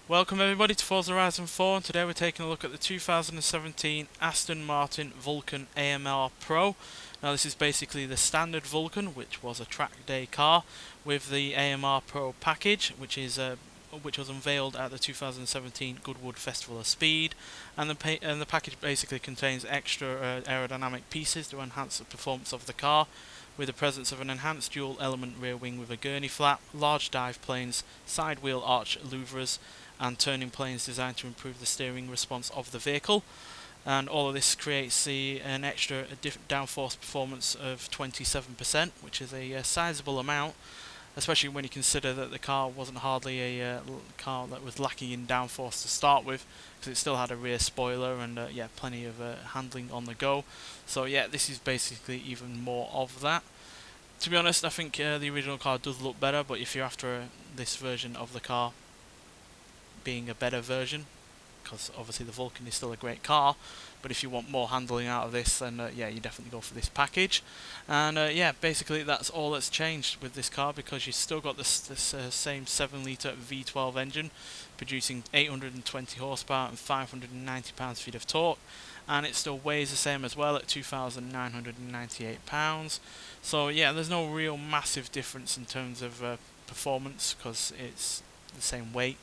Welcome everybody to Forza Horizon 4, and today we're taking a look at the 2017 Aston Martin Vulcan AMR Pro. Now this is basically the standard Vulcan, which was a track day car, with the AMR Pro package, which was unveiled at the 2017 Goodwood Festival of Speed, and the package basically contains extra aerodynamic pieces to enhance the performance of the car, with the presence of an enhanced dual element rear wing with a gurney flap, large dive planes, side wheel arch louvres, and turning planes designed to improve the steering response of the vehicle. And all of this creates an extra downforce performance of 27%, which is a sizable amount, especially when you consider that the car wasn't hardly a car that was lacking in downforce to start with, because it still had a rear spoiler and plenty of handling on the go. So yeah, this is basically even more of that. To be honest, I think the original car does look better, but if you're after this version of the car being a better version, because obviously the Vulcan is still a great car, but if you want more handling out of this, then you definitely go for this package. And basically that's all that's changed with this car, because you've still got this same 7-litre V12 engine producing 820 horsepower and 590 pounds-feet of torque, and it still weighs the same as well at 2,998 pounds. So yeah, there's no real massive difference in terms of performance, because it's the same weight.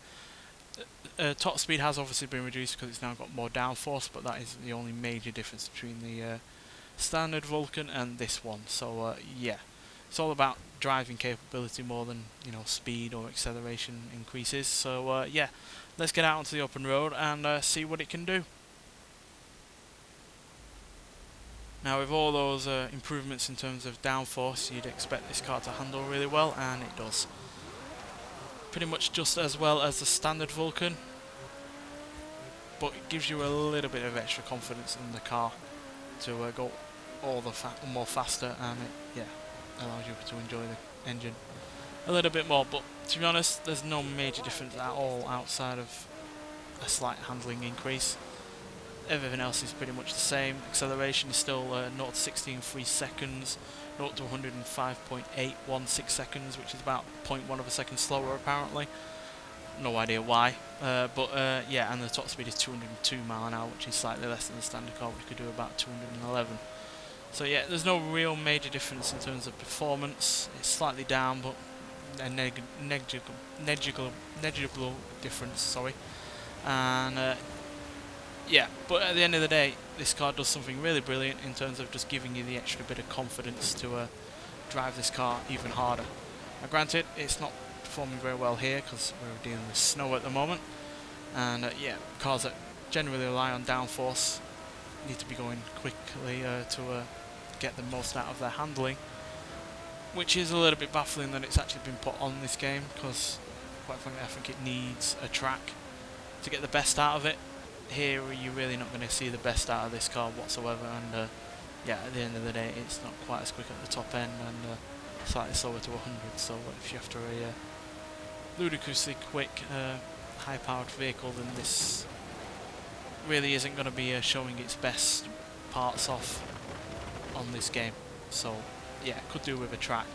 Top speed has obviously been reduced because it's now got more downforce, but that is the only major difference between the standard Vulcan and this one. So it's all about driving capability more than speed or acceleration increases. So let's get out onto the open road and see what it can do. Now, with all those improvements in terms of downforce, you'd expect this car to handle really well, and it does. Pretty much just as well as the standard Vulcan, but it gives you a little bit of extra confidence in the car to go all the more faster, and it allows you to enjoy the engine a little bit more. But to be honest, there's no major difference at all outside of a slight handling increase. Everything else is pretty much the same. Acceleration is still 0 to 60 in 3 seconds, 0 to 105.816 seconds, which is about 0.1 of a second slower apparently. No idea why. And the top speed is 202 mile an hour, which is slightly less than the standard car, which could do about 211. So yeah, there's no real major difference in terms of performance. It's slightly down, but a negligible difference, sorry. And but at the end of the day, this car does something really brilliant in terms of just giving you the extra bit of confidence to drive this car even harder. Now granted, it's not performing very well here because we're dealing with snow at the moment, and cars that generally rely on downforce need to be going quickly to get the most out of their handling, which is a little bit baffling that it's actually been put on this game, because quite frankly I think it needs a track to get the best out of it. Here you're really not going to see the best out of this car whatsoever, and at the end of the day it's not quite as quick at the top end and slightly slower to 100, so if you're after a ludicrously quick high powered vehicle, then this really isn't going to be showing its best parts off on this game. So could do with a track,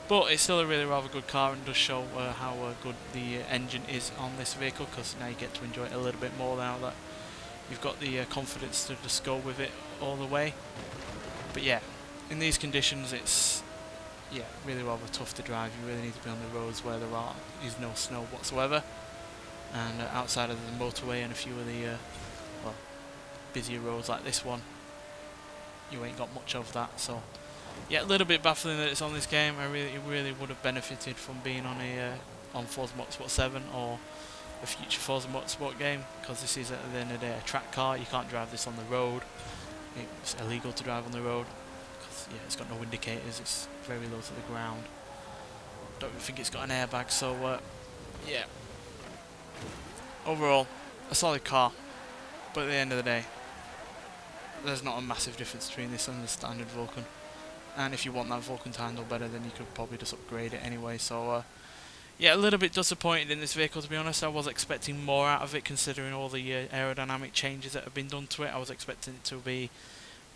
but it's still a really rather good car, and does show how good the engine is on this vehicle, because now you get to enjoy it a little bit more now that you've got the confidence to just go with it all the way. But in these conditions it's really rather tough to drive. You really need to be on the roads where there is no snow whatsoever, and outside of the motorway and a few of the busier roads like this one, you ain't got much of that. So a little bit baffling that it's on this game. It really would have benefited from being on Forza Motorsport 7 or a future Forza Motorsport game, because this is at the end of the day a track car. You can't drive this on the road. It's illegal to drive on the road because it's got no indicators. It's very low to the ground. Don't even think it's got an airbag. So overall a solid car, but at the end of the day there's not a massive difference between this and the standard Vulcan. And if you want that Vulcan to handle better, then you could probably just upgrade it anyway. So a little bit disappointed in this vehicle, to be honest. I was expecting more out of it, considering all the aerodynamic changes that have been done to it. I was expecting it to be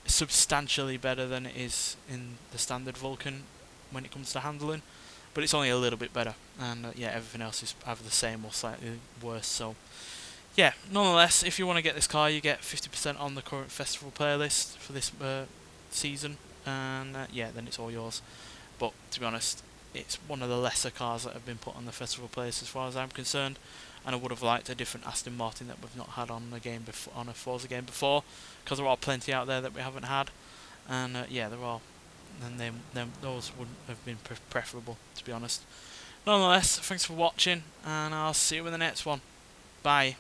substantially better than it is in the standard Vulcan when it comes to handling. but it's only a little bit better, and yeah, everything else is either the same or slightly worse. So yeah, nonetheless, if you want to get this car, you get 50% on the current festival playlist for this season, and yeah, then it's all yours. But to be honest, it's one of the lesser cars that have been put on the festival playlist as far as I'm concerned, and I would have liked a different Aston Martin that we've not had on a game before, on a Forza game before, because there are plenty out there that we haven't had, and yeah, there are, and those wouldn't have been preferable, to be honest. Nonetheless, thanks for watching, and I'll see you in the next one. Bye.